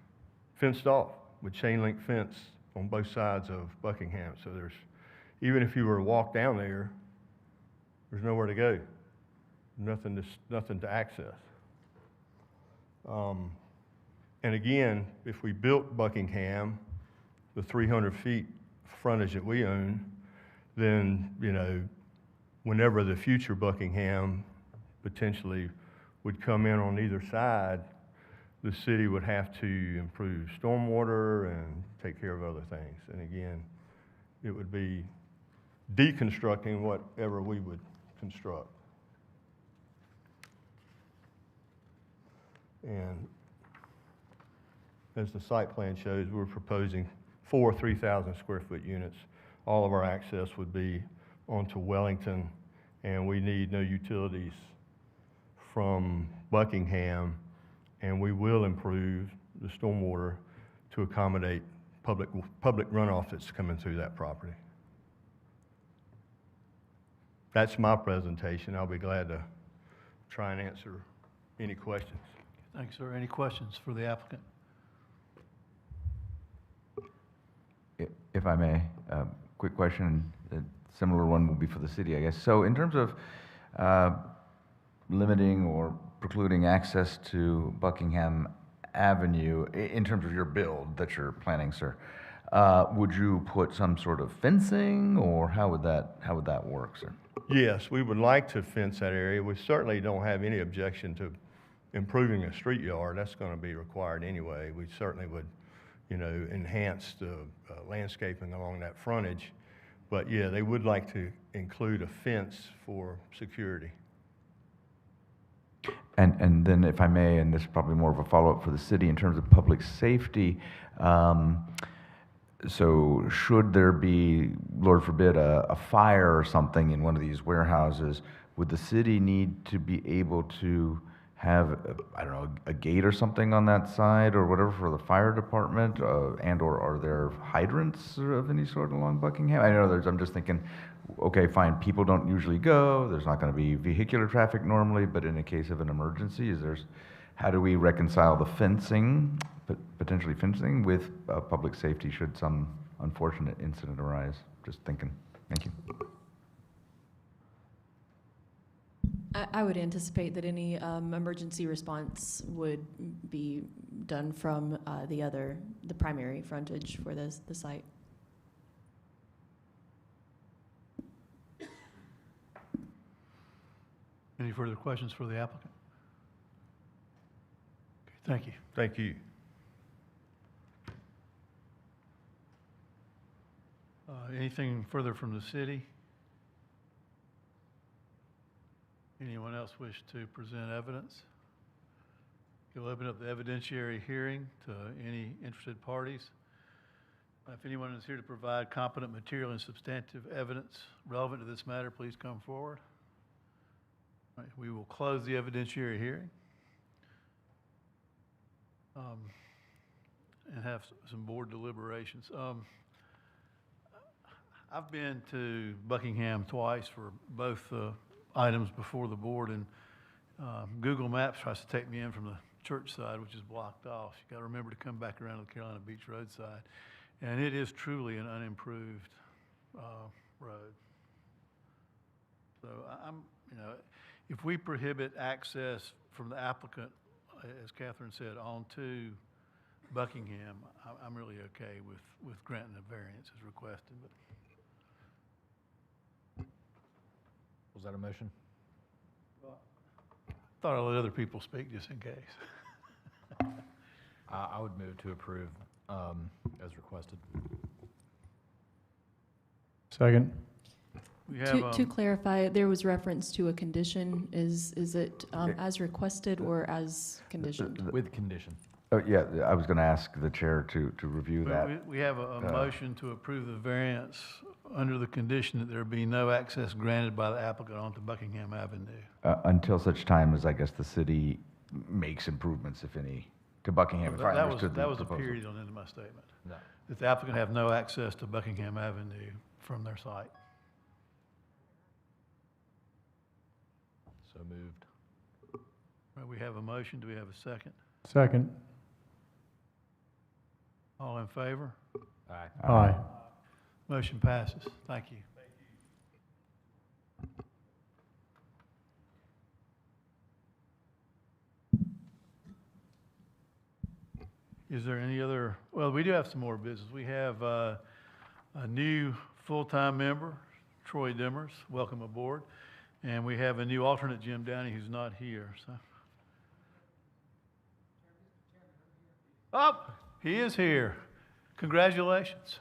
fenced off with chain link fence on both sides of Buckingham. So even if you were to walk down there, there's nowhere to go, nothing to access. And again, if we built Buckingham, the 300 feet frontage that we own, then, whenever the future Buckingham potentially would come in on either side, the city would have to improve stormwater and take care of other things. And again, it would be deconstructing whatever we would construct. And as the site plan shows, we're proposing 4 3,000 square foot units. All of our access would be onto Wellington, and we need no utilities from Buckingham, and we will improve the stormwater to accommodate public runoff that's coming through that property. That's my presentation. I'll be glad to try and answer any questions. Thanks, sir. Any questions for the applicant? If I may, quick question, a similar one will be for the city, I guess. So in terms of limiting or precluding access to Buckingham Avenue, in terms of your build that you're planning, sir, would you put some sort of fencing, or how would that work, sir? Yes, we would like to fence that area. We certainly don't have any objection to improving a street yard. That's going to be required anyway. We certainly would, enhance the landscaping along that frontage. But yeah, they would like to include a fence for security. And then if I may, and this is probably more of a follow-up for the city in terms of public safety, so should there be, Lord forbid, a fire or something in one of these warehouses, would the city need to be able to have, a gate or something on that side or whatever for the fire department, and or are there hydrants of any sort along Buckingham? I know I'm just thinking, okay, fine, people don't usually go, there's not going to be vehicular traffic normally, but in a case of an emergency, how do we reconcile the fencing, potentially fencing, with public safety should some unfortunate incident arise? Just thinking. Thank you. I would anticipate that any emergency response would be done from the primary frontage for the site. Any further questions for the applicant? Okay, thank you. Thank you. Anything further from the city? Anyone else wish to present evidence? You'll open up the evidentiary hearing to any interested parties. If anyone is here to provide competent material and substantive evidence relevant to this matter, please come forward. All right, we will close the evidentiary hearing and have some board deliberations. I've been to Buckingham twice for both items before the board, and Google Maps tries to take me in from the church side, which is blocked off. You got to remember to come back around to the Carolina Beach Road side, and it is truly an unimproved road. So if we prohibit access from the applicant, as Catherine said, onto Buckingham, I'm really okay with granting a variance as requested. But Was that a motion? thought I'd let other people speak just in case. I would move to approve as requested. Second. We have, To clarify, there was reference to a condition. Is it as requested or as conditioned? With condition. Oh, yeah, I was going to ask the chair to review that. we have a motion to approve the variance under the condition that there be no access granted by the applicant onto Buckingham Avenue. Until such time as, I guess, the city makes improvements, if any, to Buckingham, if I understood the That was a proposal. period on the end of my statement. No. That the applicant have no access to Buckingham Avenue from their site. So moved. Right, we have a motion. Do we have a second? Second. All in favor? Aye. Aye. Motion passes. Thank you. Is there any other, well, we do have some more business. We have a new full-time member, Troy Dimmers. Welcome aboard. And we have a new alternate, Jim Downey, who's not here. So. Oh, he is here. Congratulations.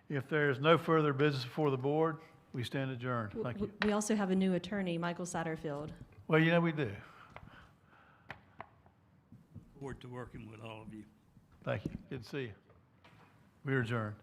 If there's no further business before the board, we stand adjourned. Thank you. We also have a new attorney, Michael Satterfield. Well, we do. Forward to working with all of you. Thank you. Good to see you. We're adjourned.